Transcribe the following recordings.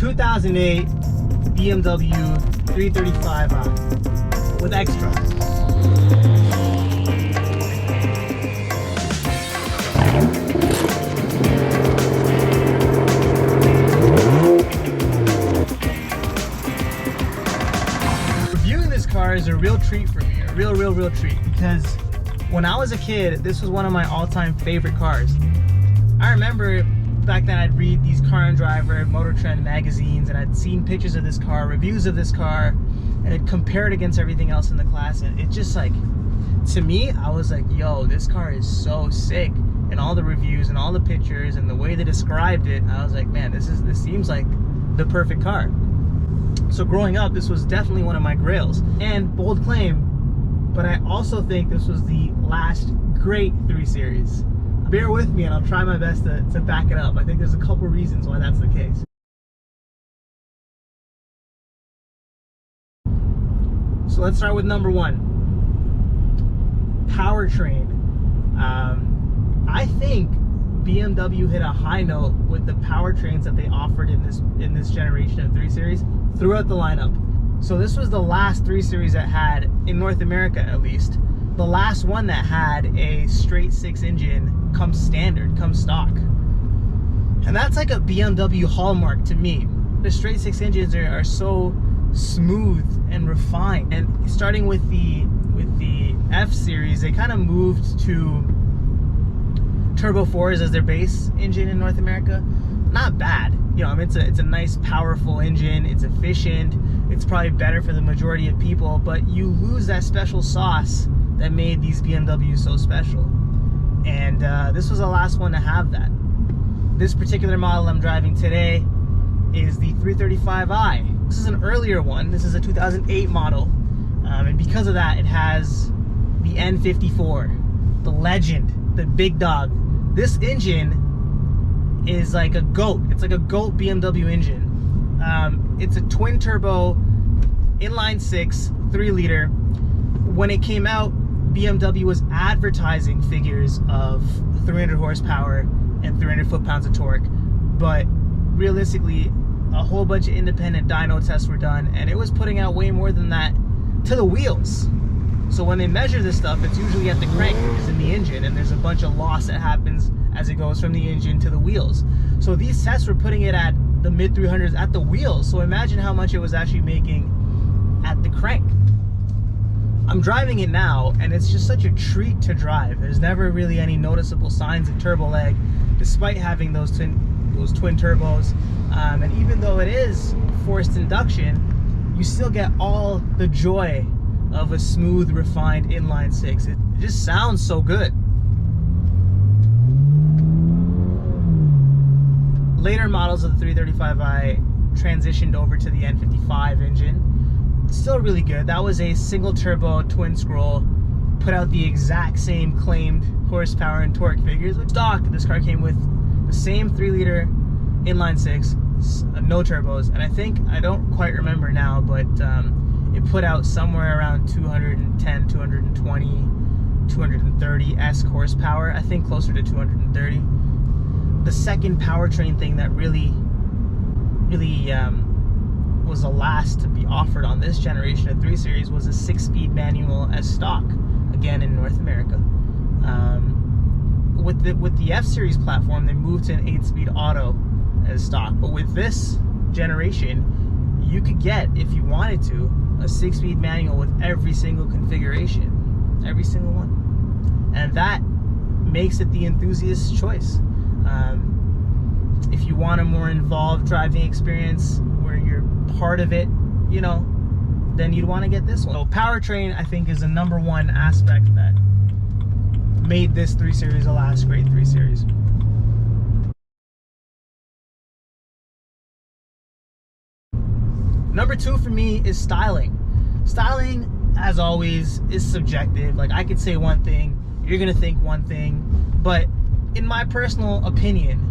2008 BMW 335i with extra. Reviewing this car is a real treat for me, a real treat, because when I was a kid, this was one of my all-time favorite cars. I remember back then I'd read these Car and Driver, Motor Trend magazines, and I'd seen pictures of this car, reviews of this car, and I'd compare it against everything else in the class, and it just like, to me, I was like, yo, this car is so sick. And all the reviews and all the pictures and the way they described it, I was like, man, this seems like the perfect car. So growing up, this was definitely one of my grails. And bold claim, but I also think this was the last great 3 Series. Bear with me and I'll try my best to back it up. I think there's a couple reasons why that's the case. So let's start with number 1. Powertrain. I think BMW hit a high note with the powertrains that they offered in this generation of 3 Series throughout the lineup. So this was the last 3 Series that had, in North America at least, the last one that had a straight 6 engine come standard, come stock. And that's like a BMW hallmark to me. The straight 6 engines are so smooth and refined. And starting with the F Series, they kind of moved to Turbo 4s as their base engine in North America. Not bad, you know. I mean, it's a nice, powerful engine. It's efficient. It's probably better for the majority of people, but you lose that special sauce that made these BMWs so special. And this was the last one to have that. This particular model I'm driving today is the 335i. This is an earlier one. This is a 2008 model, and because of that, it has the N54, the legend, the big dog. This engine is like a GOAT. It's like a GOAT BMW engine. It's a twin turbo inline 6 3-liter. When it came out, BMW was advertising figures of 300 horsepower and 300 foot-pounds of torque, but realistically a whole bunch of independent dyno tests were done and it was putting out way more than that to the wheels. So when they measure this stuff, it's usually at the crank, which is in the engine, and there's a bunch of loss that happens as it goes from the engine to the wheels. So these tests were putting it at the mid 300s at the wheels. So imagine how much it was actually making at the crank. I'm driving it now, and it's just such a treat to drive. There's never really any noticeable signs of turbo lag, despite having those twin turbos. And even though it is forced induction, you still get all the joy of a smooth, refined inline 6. It just sounds so good. Later models of the 335i transitioned over to the N55 engine. Still really good. That was a single turbo twin scroll, put out the exact same claimed horsepower and torque figures. Stock, this car came with the same 3-liter inline 6, no turbos, and I don't quite remember now, but it put out somewhere around 210, 220, 230-esque horsepower. I think closer to 230. The second powertrain thing that really was the last to be offered on this generation of 3 Series was a 6-speed manual as stock, again in North America. With the F Series platform, they moved to an 8-speed auto as stock. But with this generation, you could get, if you wanted to, a 6-speed manual with every single configuration, every single one, and that makes it the enthusiast's choice. If you want a more involved driving experience where you're part of it, you know, then you'd want to get this one. So powertrain, I think, is the number 1 aspect that made this 3 Series the last great 3 Series. Number 2 for me is styling. Styling, as always, is subjective. Like, I could say one thing, you're gonna think one thing, but in my personal opinion,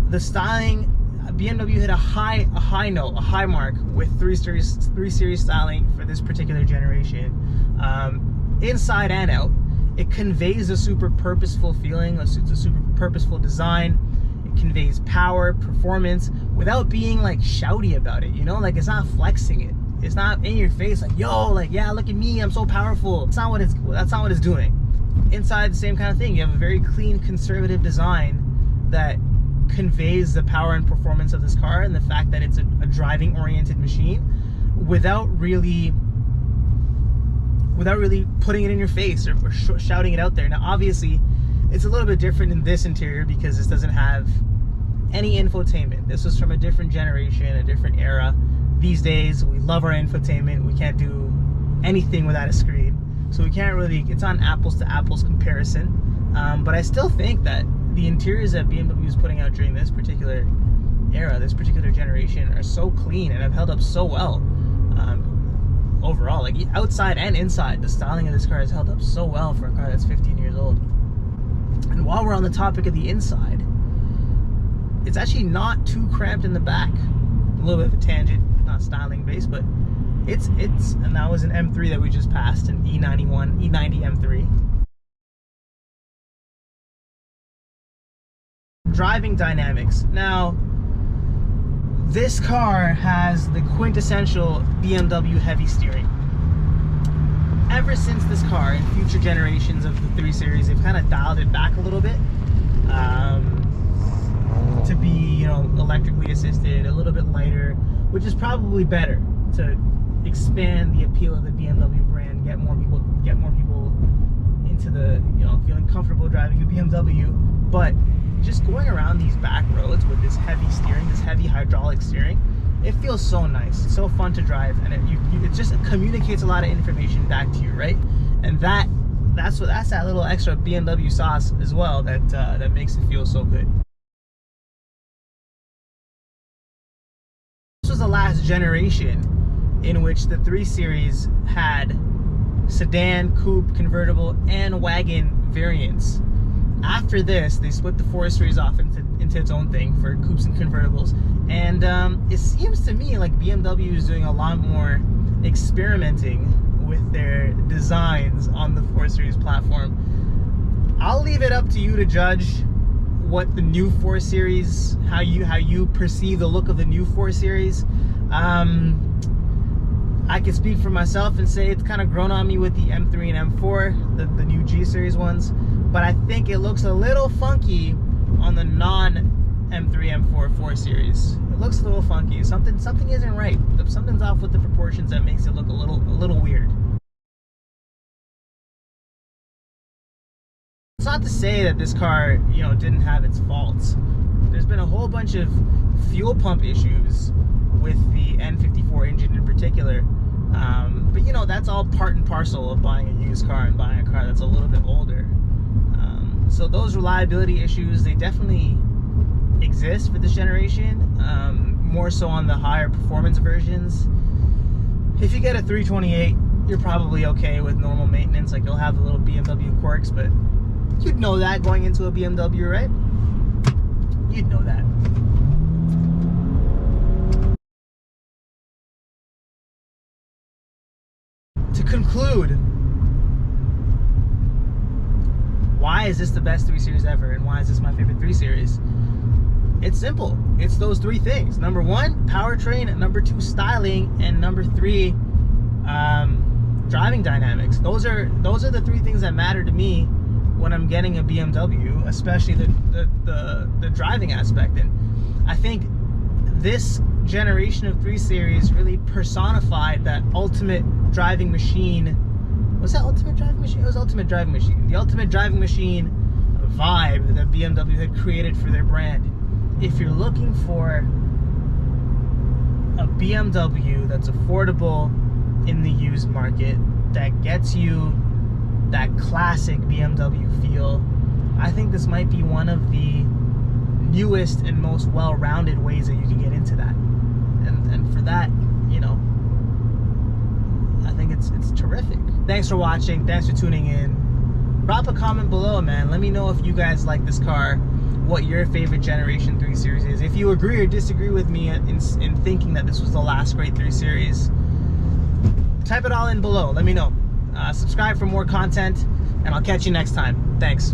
the styling, BMW hit a high note, a high mark with 3 Series styling for this particular generation. Inside and out, it conveys a super purposeful feeling, it's a super purposeful design. It conveys power, performance, without being like shouty about it, you know? Like, it's not flexing it. It's not in your face like, yo, like, yeah, look at me, I'm so powerful. That's not what it's doing. Inside, the same kind of thing. You have a very clean, conservative design that conveys the power and performance of this car, and the fact that it's a driving oriented machine without really putting it in your face or shouting it out there. Now obviously it's a little bit different in this interior because this doesn't have any infotainment. This was from a different generation, a different era. These days we love our infotainment. We can't do anything without a screen, so we can't really, it's on apples to apples comparison. But I still think that the interiors that BMW is putting out during this particular era, this particular generation, are so clean and have held up so well. Overall, like outside and inside, the styling of this car has held up so well for a car that's 15 years old. And while we're on the topic of the inside, it's actually not too cramped in the back. A little bit of a tangent, not styling based, but it's and that was an M3 that we just passed, an E90 M3. Driving dynamics. Now, this car has the quintessential BMW heavy steering. Ever since this car, in future generations of the 3 Series, they've kind of dialed it back a little bit to be, you know, electrically assisted, a little bit lighter, which is probably better to expand the appeal of the BMW brand, get more people into the, you know, feeling comfortable driving a BMW. But just going around these back roads with this heavy steering, this heavy hydraulic steering, it feels so nice. It's so fun to drive, and it just communicates a lot of information back to you, right? And that's that little extra BMW sauce as well that makes it feel so good. This was the last generation in which the 3 Series had sedan, coupe, convertible, and wagon variants. After this, they split the 4 Series off into its own thing for coupes and convertibles, and it seems to me like BMW is doing a lot more experimenting with their designs on the 4 Series platform. I'll leave it up to you to judge what the new 4 Series, how you perceive the look of the new 4 Series. I can speak for myself and say it's kind of grown on me with the M3 and M4, the new G Series ones. But I think it looks a little funky on the non-M3, M4, 4 Series. It looks a little funky. Something isn't right. Something's off with the proportions that makes it look a little weird. It's not to say that this car, you know, didn't have its faults. There's been a whole bunch of fuel pump issues with the N54 engine in particular. But you know, that's all part and parcel of buying a used car and buying a car that's a little bit older. So those reliability issues, they definitely exist for this generation, more so on the higher performance versions. If you get a 328, you're probably okay with normal maintenance. Like, you'll have the little BMW quirks, but you'd know that going into a BMW, right? You'd know that. To conclude, why is this the best 3 Series ever, and why is this my favorite 3 Series? It's simple. It's those 3 things. Number 1, powertrain. Number 2, styling. And number 3, driving dynamics. Those are the 3 things that matter to me when I'm getting a BMW, especially the driving aspect. And I think this generation of 3 Series really personified that ultimate driving machine. Was that ultimate driving machine? It was ultimate driving machine. The ultimate driving machine vibe that BMW had created for their brand. If you're looking for a BMW that's affordable in the used market, that gets you that classic BMW feel, I think this might be one of the newest and most well-rounded ways that you can get into that. And for that, you know, I think it's terrific. Thanks for watching. Thanks for tuning in. Drop a comment below, man. Let me know if you guys like this car, what your favorite generation 3 Series is. If you agree or disagree with me in thinking that this was the last great 3 Series, type it all in below. Let me know. Subscribe for more content, and I'll catch you next time. Thanks.